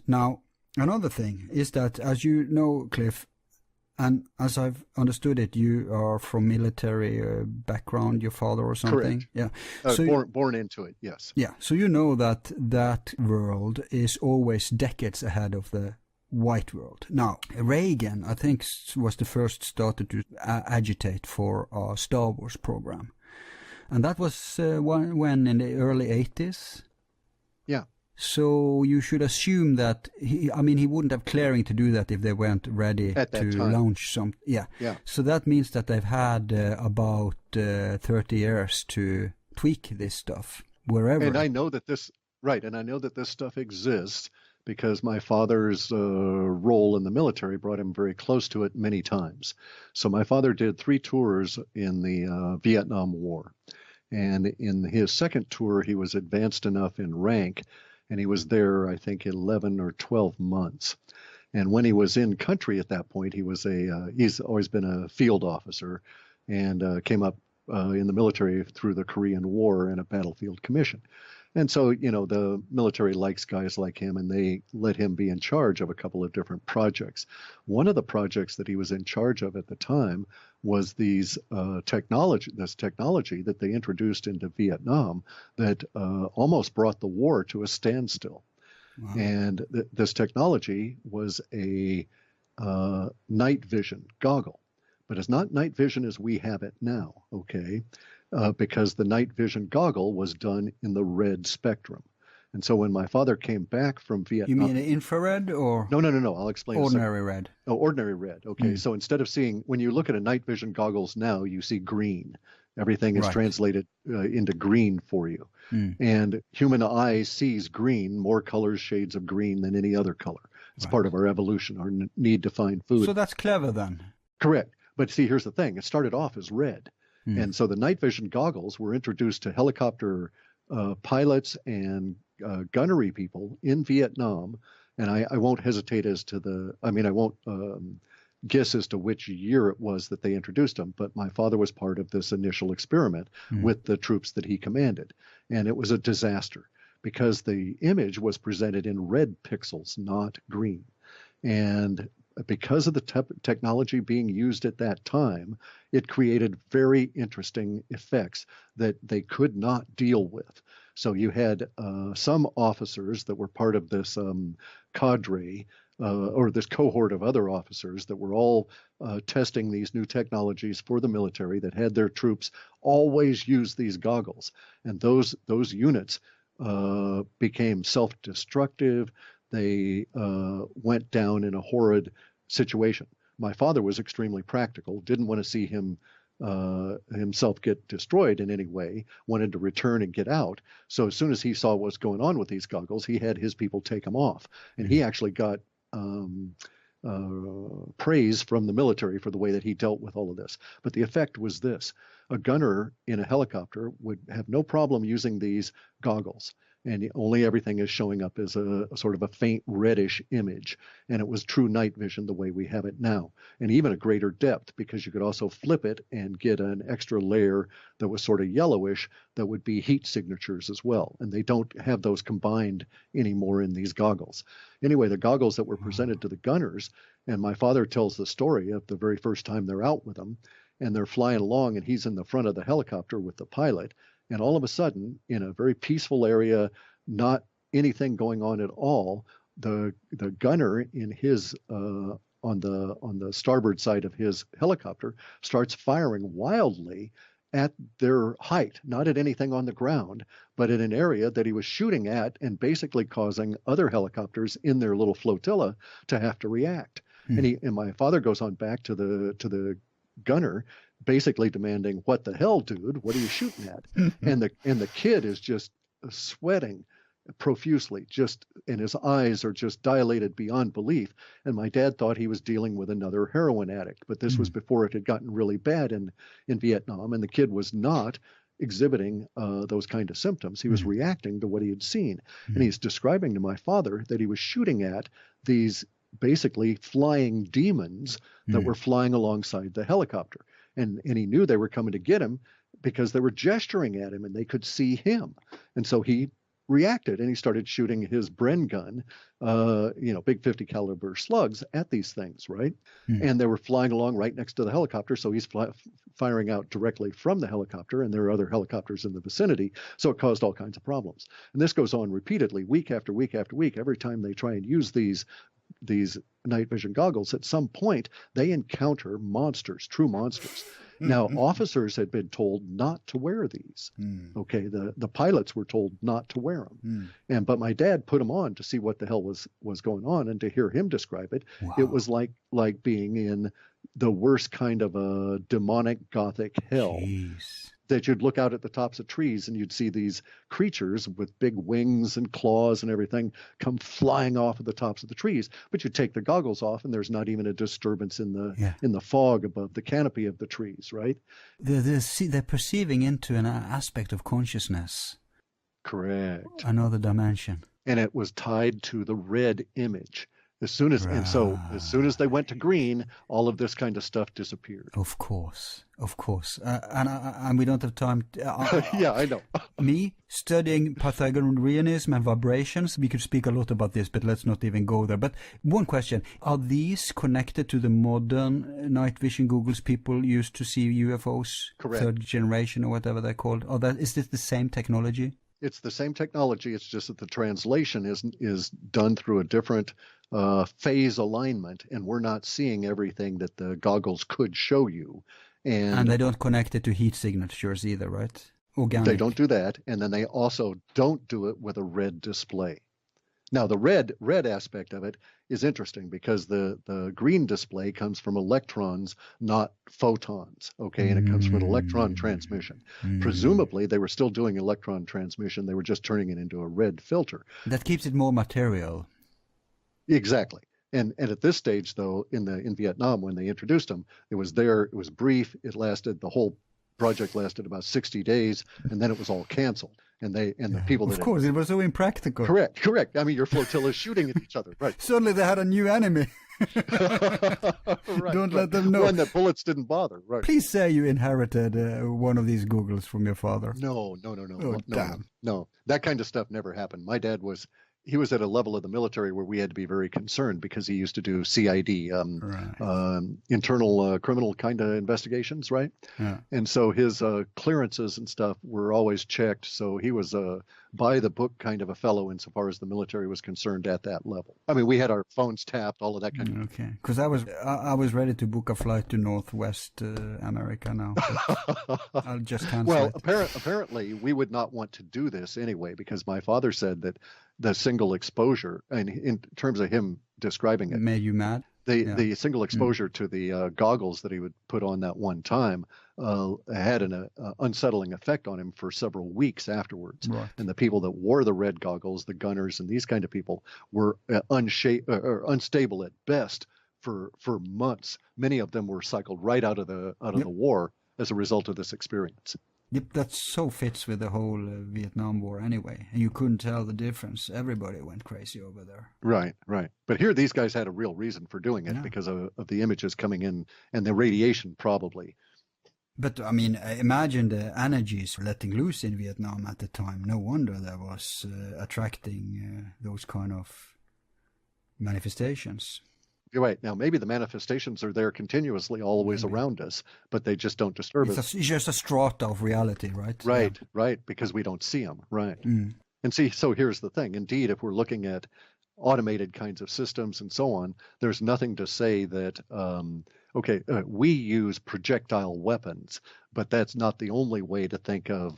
Now, another thing is that, as you know, Cliff, and as I've understood it, you are from military background, your father or something? Correct. Yeah. Born into it, yes. Yeah. So you know that that world is always decades ahead of the white world. Now, Reagan, I think, was the first started to agitate for a Star Wars program. And that was when in the early 80s? Yeah. So you should assume that he wouldn't have clearing to do that if they weren't ready to launch some. Yeah. So that means that they've had about 30 years to tweak this stuff wherever. And I know that this stuff exists because my father's role in the military brought him very close to it many times. So my father did 3 tours in the Vietnam War. And in his second tour, he was advanced enough in rank, and he was there, I think, 11 or 12 months. And when he was in country at that point, he's always been a field officer and came up in the military through the Korean War in a battlefield commission. And so, the military likes guys like him, and they let him be in charge of a couple of different projects. One of the projects that he was in charge of at the time was this technology that they introduced into Vietnam that almost brought the war to a standstill. Wow. And this technology was a night vision goggle. But it's not night vision as we have it now, okay? Because the night vision goggle was done in the red spectrum. And so when my father came back from Vietnam... You mean infrared or... No, I'll explain. Ordinary red. Oh, ordinary red. Okay, So instead of seeing... When you look at a night vision goggles now, you see green. Everything is translated into green for you. And human eye sees green, more colors, shades of green than any other color. It's part of our evolution, our need to find food. So that's clever then. Correct. But see, here's the thing. It started off as red. And so the night vision goggles were introduced to helicopter pilots and gunnery people in Vietnam. And I won't hesitate I won't guess as to which year it was that they introduced them. But my father was part of this initial experiment with the troops that he commanded. And it was a disaster because the image was presented in red pixels, not green. And because of the technology being used at that time, it created very interesting effects that they could not deal with. So you had some officers that were part of this cadre or this cohort of other officers that were all testing these new technologies for the military that had their troops always use these goggles. And those units became self-destructive. They went down in a horrid situation. My father was extremely practical, didn't want to see himself get destroyed in any way, wanted to return and get out. So as soon as he saw what was going on with these goggles, he had his people take them off. And he actually got praise from the military for the way that he dealt with all of this. But the effect was this. A gunner in a helicopter would have no problem using these goggles. And only everything is showing up as a sort of a faint reddish image. And it was true night vision the way we have it now. And even a greater depth, because you could also flip it and get an extra layer that was sort of yellowish that would be heat signatures as well. And they don't have those combined anymore in these goggles. Anyway, the goggles that were presented to the gunners, and my father tells the story of the very first time they're out with them, and they're flying along, and he's in the front of the helicopter with the pilot. And all of a sudden, in a very peaceful area, not anything going on at all, the gunner in his on the starboard side of his helicopter starts firing wildly at their height, not at anything on the ground, but at an area that he was shooting at, and basically causing other helicopters in their little flotilla to have to react. And my father goes on back to the gunner, basically demanding, "What the hell, dude? What are you shooting at?" And the kid is just sweating profusely, and his eyes are just dilated beyond belief. And my dad thought he was dealing with another heroin addict, but this was before it had gotten really bad in Vietnam, and the kid was not exhibiting those kind of symptoms. He was reacting to what he had seen. And he's describing to my father that he was shooting at these basically flying demons that were flying alongside the helicopter. And he knew they were coming to get him because they were gesturing at him and they could see him. And so he reacted, and he started shooting his Bren gun, big 50 caliber slugs at these things, right? And they were flying along right next to the helicopter, so he's firing out directly from the helicopter, and there are other helicopters in the vicinity, so it caused all kinds of problems. And this goes on repeatedly, week after week after week. Every time they try and use these night vision goggles, at some point they encounter monsters, true monsters. Now, officers had been told not to wear these. Okay, the pilots were told not to wear them. But my dad put them on to see what the hell was going on, and to hear him describe it, it was like being in the worst kind of a demonic gothic hell. Jeez. That you'd look out at the tops of trees and you'd see these creatures with big wings and claws and everything come flying off of the tops of the trees. But you take the goggles off and there's not even a disturbance in the fog above the canopy of the trees, right? They're perceiving into an aspect of consciousness. Correct. Another dimension. And it was tied to the red image. And so as soon as they went to green, all of this kind of stuff disappeared. Of course. And we don't have time. Yeah, I know. Me studying Pythagoreanism and vibrations, we could speak a lot about this, but let's not even go there. But one question: are these connected to the modern night vision goggles people used to see UFOs? Correct. Third generation or whatever they're called. Is this the same technology? It's the same technology. It's just that the translation is done through a different phase alignment, and we're not seeing everything that the goggles could show you. And they don't connect it to heat signatures either, right? Organic. They don't do that, and then they also don't do it with a red display. Now, the red aspect of it is interesting because the green display comes from electrons, not photons, okay? And it comes from an electron transmission. Presumably, they were still doing electron transmission. They were just turning it into a red filter. That keeps it more material. Exactly. And at this stage, though, in Vietnam, when they introduced them, it was brief. The whole project lasted about 60 days, and then it was all canceled. And the people of course, it was so impractical. Correct. I mean, your flotilla is shooting at each other, right? Suddenly they had a new enemy. Don't let them know. One that bullets didn't bother, right? Please say you inherited one of these goggles from your father. No. Oh, damn. No. That kind of stuff never happened. My dad was at a level of the military where we had to be very concerned because he used to do CID, internal criminal kind of investigations, right? Yeah. And so his clearances and stuff were always checked. So he was by the book kind of a fellow insofar as the military was concerned at that level. I mean, we had our phones tapped, all of that kind of. Okay, because I was ready to book a flight to Northwest America now. I'll just cancel Well, it. apparently we would not want to do this anyway because my father said that the single exposure, and in terms of him describing it, made you mad. The single exposure to the goggles that he would put on that one time had an unsettling effect on him for several weeks afterwards. Right. And the people that wore the red goggles, the gunners and these kind of people, were unstable at best for months. Many of them were cycled right out of the war as a result of this experience. Yep, that so fits with the whole Vietnam War anyway. And you couldn't tell the difference. Everybody went crazy over there. Right. But here these guys had a real reason for doing it because of the images coming in and the radiation probably. But, I mean, imagine the energies letting loose in Vietnam at the time. No wonder that was attracting those kind of manifestations. You're right. Now, maybe the manifestations are there continuously always around us, but they just don't disturb us. It's just a strata of reality, right? Right, because we don't see them, right. And see, so here's the thing. Indeed, if we're looking at automated kinds of systems and so on, there's nothing to say that, we use projectile weapons, but that's not the only way to think of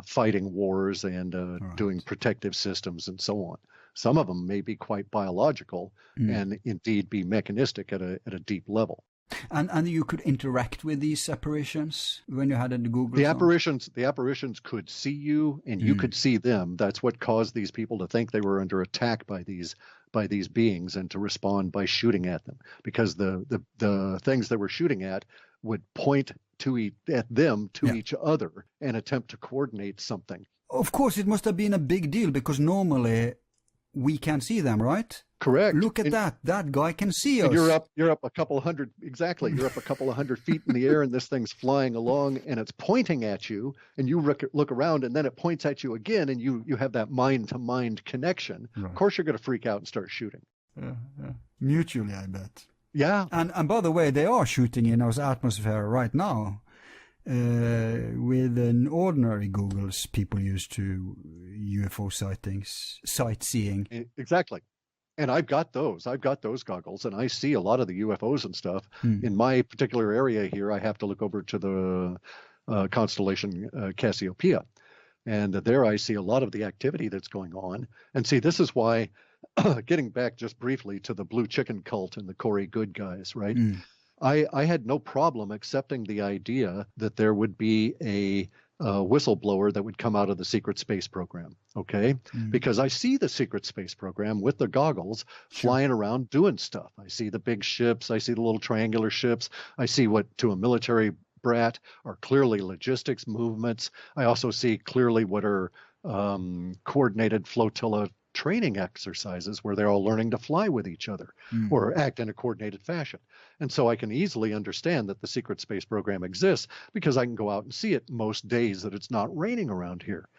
fighting wars and doing protective systems and so on. Some of them may be quite biological and indeed be mechanistic at a deep level. And you could interact with these apparitions when you had in the Google. The apparitions could see you and you could see them. That's what caused these people to think they were under attack by these beings and to respond by shooting at them, because the things they were shooting at would point at them to each other and attempt to coordinate something. Of course, it must have been a big deal because normally we can see them, right? Correct. Look at that. That guy can see us. You're up a couple hundred, exactly. You're up a couple of 100 feet in the air, and this thing's flying along, and it's pointing at you, and you look around, and then it points at you again, and you have that mind-to-mind connection. Right. Of course, you're going to freak out and start shooting. Yeah. Mutually, I bet. Yeah. And by the way, they are shooting in our atmosphere right now. With an ordinary goggles people use to UFO sightseeing. Exactly. And I've got those goggles, and I see a lot of the UFOs and stuff. In my particular area here, I have to look over to the constellation Cassiopeia. And there I see a lot of the activity that's going on. And see, this is why, getting back just briefly to the Blue Chicken cult and the Corey Good guys, right? I had no problem accepting the idea that there would be a whistleblower that would come out of the secret space program, okay? Because I see the secret space program with the goggles flying around doing stuff. I see the big ships. I see the little triangular ships. I see what to a military brat are clearly logistics movements. I also see clearly what are coordinated flotilla training exercises where they're all learning to fly with each other or act in a coordinated fashion. And so I can easily understand that the secret space program exists because I can go out and see it most days that it's not raining around here.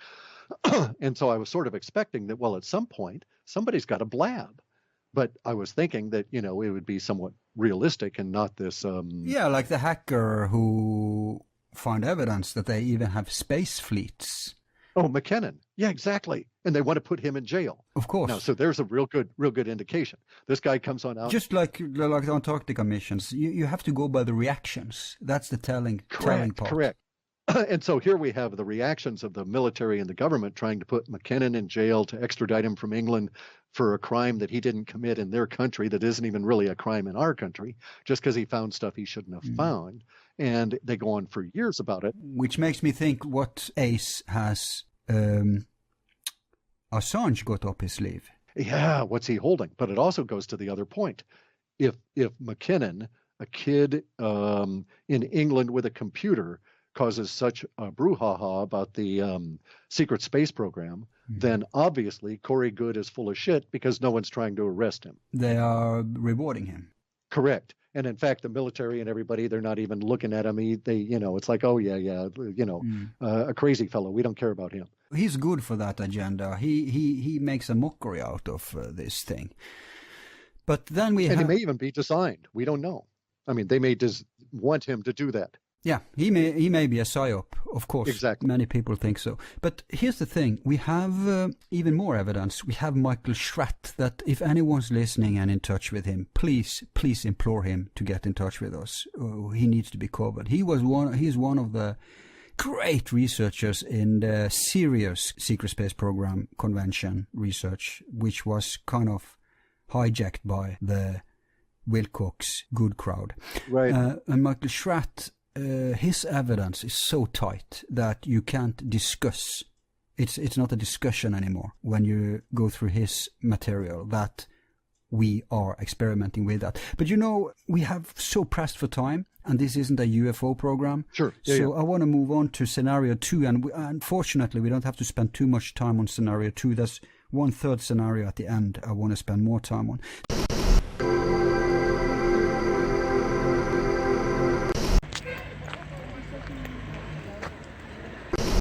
And so I was sort of expecting that, well, at some point, somebody's got a blab. But I was thinking that, it would be somewhat realistic and not this... Yeah, like the hacker who found evidence that they even have space fleets. Oh, McKinnon. Yeah, exactly. And they want to put him in jail. Of course. Now, so there's a real good indication. This guy comes on out. Just like the Antarctica missions, you have to go by the reactions. That's the telling part. Correct. And so here we have the reactions of the military and the government trying to put McKinnon in jail to extradite him from England for a crime that he didn't commit in their country that isn't even really a crime in our country, just because he found stuff he shouldn't have found. And they go on for years about it. Which makes me think, what ace has Assange got up his sleeve? Yeah, what's he holding? But it also goes to the other point. If McKinnon, a kid in England with a computer, causes such a brouhaha about the secret space program, then obviously Corey Good is full of shit because no one's trying to arrest him. They are rewarding him. Correct. And in fact, the military and everybody, they're not even looking at him. It's like, oh, yeah, a crazy fellow. We don't care about him. He's good for that agenda. He makes a mockery out of this thing. But then he may even be designed. We don't know. I mean, they may just want him to do that. Yeah, he may be a psyop, of course. Exactly. Many people think so. But here's the thing. We have even more evidence. We have Michael Schratt, that if anyone's listening and in touch with him, please implore him to get in touch with us. He needs to be covered. He's one of the great researchers in the serious secret space program convention research, which was kind of hijacked by the Wilcox good crowd. Right. And Michael Schratt, his evidence is so tight that you can't discuss. It's not a discussion anymore when you go through his material that we are experimenting with that. But we have so pressed for time, and this isn't a UFO program. Sure. So I want to move on to scenario 2, and unfortunately we don't have to spend too much time on scenario 2. There's one third scenario at the end I want to spend more time on.